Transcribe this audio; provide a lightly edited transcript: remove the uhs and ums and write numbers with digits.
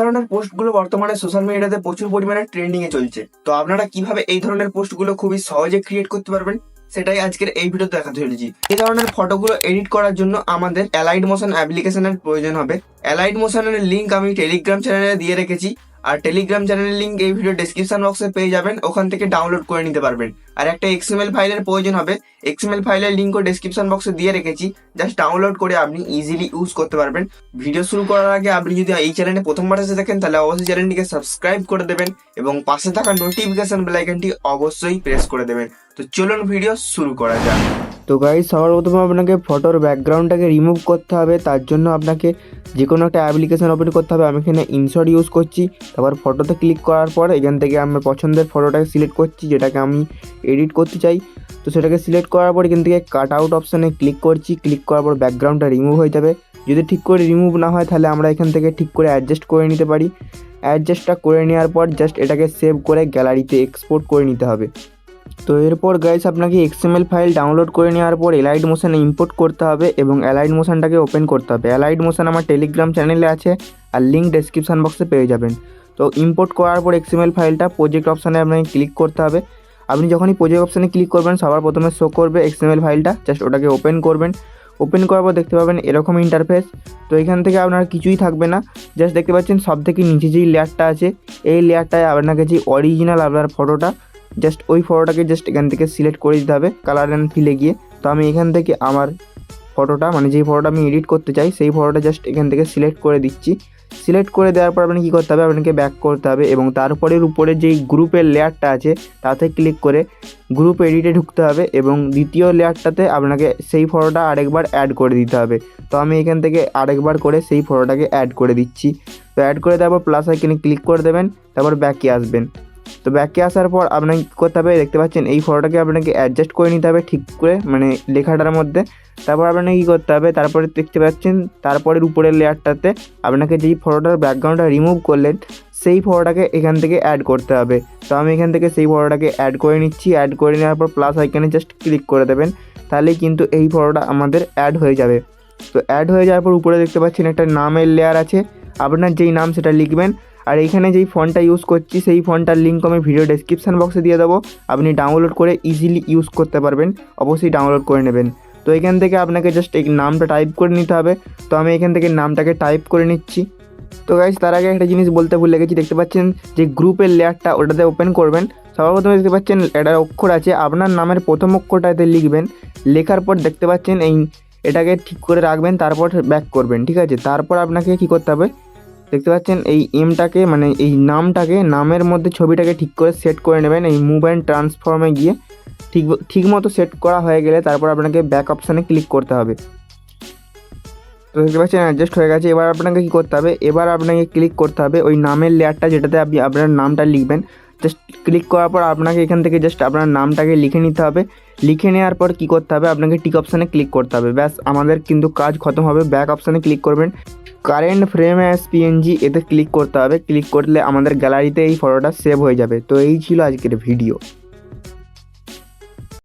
ধরনের পোস্টগুলো বর্তমানে সোশ্যাল মিডিয়াতে প্রচুর পরিমাণে ট্রেন্ডিং এ চলছে। তো আপনারা কিভাবে এই ধরনের পোস্টগুলো খুবই সহজে ক্রিয়েট করতে পারবেন সেটাই আজকের এই ভিডিওতে দেখাতে চলেছি। এই ধরনের ফটোগুলো এডিট করার জন্য আমাদের অ্যালাইড মোশন অ্যাপ্লিকেশনের প্রয়োজন হবে। অ্যালাইড মোশনের লিঙ্ক আমি টেলিগ্রাম চ্যানেলে দিয়ে রেখেছি, আর টেলিগ্রাম চ্যানেলের লিঙ্ক এই ভিডিও ডেসক্রিপশন বক্সে পেয়ে যাবেন, ওখান থেকে ডাউনলোড করে নিতে পারবেন। আর একটা এক্সএমএল ফাইলের প্রয়োজন হবে, এক্সএমএল ফাইলের লিঙ্কও ডেসক্রিপশন বক্সে দিয়ে রেখেছি, জাস্ট ডাউনলোড করে আপনি ইজিলি ইউজ করতে পারবেন। ভিডিও শুরু করার আগে আপনি যদি এই চ্যানেলে প্রথমবার এসে দেখেন তাহলে অবশ্যই চ্যানেলটিকে সাবস্ক্রাইব করে দেবেন এবং পাশে থাকা নোটিফিকেশন বেল আইকনটি অবশ্যই প্রেস করে দেবেন। তো চলুন ভিডিও শুরু করা যাক। তো গাইস, সবার প্রথমে আপনাকে ফটোর ব্যাকগ্রাউন্ডটাকে রিমুভ করতে হবে। তার জন্য আপনাকে যে কোনো একটা অ্যাপ্লিকেশন ওপেন করতে হবে। আমি এখানে ইনশট ইউজ করছি। তারপর ফটোতে ক্লিক করার পর এখান থেকে আমার পছন্দের ফটোটাকে সিলেক্ট করছি, যেটাকে আমি এডিট করতে চাই। তো সেটাকে সিলেক্ট করার পর এখান থেকে কাট আউট অপশানে ক্লিক করছি। ক্লিক করার পর ব্যাকগ্রাউন্ডটা রিমুভ হয়ে যাবে। যদি ঠিক করে রিমুভ না হয় তাহলে আমরা এখান থেকে ঠিক করে অ্যাডজাস্ট করে নিতে পারি। অ্যাডজাস্টটা করে নেওয়ার পর জাস্ট এটাকে সেভ করে গ্যালারিতে এক্সপোর্ট করে নিতে হবে। তো এরপর গাইস আপনাকে এক্সএমএল ফাইল ডাউনলোড করে নেওয়ার পর অ্যালাইড মোশনে ইম্পোর্ট করতে হবে এবং অ্যালাইড মোশনটাকে ওপেন করতে হবে। অ্যালাইড মোশন আমার টেলিগ্রাম চ্যানেলে আছে, আর লিঙ্ক ডেসক্রিপশন বক্সে পেয়ে যাবেন। তো ইম্পোর্ট করার পর এক্সএমএল ফাইলটা প্রজেক্ট অপশানে আপনাকে ক্লিক করতে হবে। আপনি যখনই প্রজেক্ট অপশানে ক্লিক করবেন সবার প্রথমে শো করবে এক্সএমএল ফাইলটা, জাস্ট ওটাকে ওপেন করবেন। ওপেন করার পর দেখতে পাবেন এরকম ইন্টারফেস। তো এখান থেকে আপনার কিছুই থাকবে না, জাস্ট দেখতে পাচ্ছেন সব থেকে নিচে যেই লেয়ারটা আছে এই লেয়ারটায় আপনাকে যে অরিজিনাল আপনার ফটোটা, জাস্ট ওই ফটোটাকে জাস্ট এখান থেকে সিলেক্ট করে দিতে হবে কালার অ্যান্ড ফিলে গিয়ে। তো আমি এখান থেকে আমার ফটোটা মানে যেই ফটোটা আমি এডিট করতে চাই সেই ফটোটা জাস্ট এখান থেকে সিলেক্ট করে দিচ্ছি। সিলেক্ট করে দেওয়ার পর আপনাকে কী করতে হবে, আপনাকে ব্যাক করতে হবে এবং তারপরের উপরে যেই গ্রুপের লেয়ারটা আছে তাতে ক্লিক করে গ্রুপ এডিটে ঢুকতে হবে এবং দ্বিতীয় লেয়ারটাতে আপনাকে সেই ফটোটা আরেকবার অ্যাড করে দিতে হবে। তো আমি এখান থেকে আরেকবার করে সেই ফটোটাকে অ্যাড করে দিচ্ছি। তো অ্যাড করে দেওয়ার পর প্লাস আইকনে ক্লিক করে দেবেন, তারপর ব্যাকে আসবেন। তো ব্যাকে আসার পর আপনাকে কী করতে হবে, দেখতে পাচ্ছেন এই ফটোটাকে আপনাকে অ্যাডজাস্ট করে নিতে হবে ঠিক করে, মানে লেখাটার মধ্যে। তারপর আপনাকে কী করতে হবে, তারপরে দেখতে পাচ্ছেন তারপরের উপরের লেয়ারটাতে আপনাকে যেই ফটোটার ব্যাকগ্রাউন্ডটা রিমুভ করলেন সেই ফটোটাকে এখান থেকে অ্যাড করতে হবে। তো আমি এখান থেকে সেই ফটোটাকে অ্যাড করে নিচ্ছি। অ্যাড করে নেওয়ার পর প্লাস আইকনে জাস্ট ক্লিক করে দেবেন, তাহলেই কিন্তু এই ফটোটা আমাদের অ্যাড হয়ে যাবে। তো অ্যাড হয়ে যাওয়ার পর উপরে দেখতে পাচ্ছেন একটা নামের লেয়ার আছে, আপনার যেই নাম সেটা লিখবেন। আর এইখানে যেই ফন্টটা ইউজ করছি সেই ফন্টটার লিঙ্ক আমি ভিডিও ডেসক্রিপশন বক্সে দিয়ে দেবো, আপনি ডাউনলোড করে ইজিলি ইউজ করতে পারবেন, অবশ্যই ডাউনলোড করে নেবেন। তো এখান থেকে আপনাকে জাস্ট এই নামটা টাইপ করে নিতে হবে। তো আমি এখান থেকে নামটাকে টাইপ করে নিচ্ছি। তো গাইস, তার আগে একটা জিনিস বলতে ভুলে গেছি, দেখতে পাচ্ছেন যে গ্রুপের লেয়ারটা ওটাতে ওপেন করবেন। সবার প্রথমে দেখতে পাচ্ছেন একটা অক্ষর আছে, আপনার নামের প্রথম অক্ষরটাতে লিখবেন। লেখার পর দেখতে পাচ্ছেন এটাকে ঠিক করে রাখবেন, তারপর ব্যাক করবেন, ঠিক আছে। তারপর আপনাকে কী করতে হবে, দেখতে পাচ্ছেন এই এমটাকে মানে এই নামটাকে নামের মধ্যে ছবিটাকে ঠিক করে সেট করে নেবেন। এই মুভ অ্যান্ড ট্রান্সফর্মে গিয়ে ঠিক মতো সেট করা হয়ে গেলে তারপর আপনাকে ব্যাক অপশানে ক্লিক করতে হবে। তো দেখতে পাচ্ছেন অ্যাডজাস্ট হয়ে গেছে। এবার আপনাকে কী করতে হবে, এবার আপনাকে ক্লিক করতে হবে ওই নামের লেয়ারটা যেটাতে আপনি আপনার নামটা লিখবেন। জাস্ট ক্লিক করার পর আপনাকে এখান থেকে জাস্ট আপনার নামটাকে লিখে নিতে হবে। লিখে নেওয়ার পর কী করতে হবে, আপনাকে টিক অপশানে ক্লিক করতে হবে। ব্যাস, আমাদের কিন্তু কাজ খতম হবে। ব্যাক অপশানে ক্লিক করবেন, কারেন্ট ফ্রেম অ্যাজ পিএনজি এতে ক্লিক করতে হবে। ক্লিক করলে আমাদের গ্যালারিতে এই ফটোটা সেভ হয়ে যাবে। তো এই ছিল আজকের ভিডিও।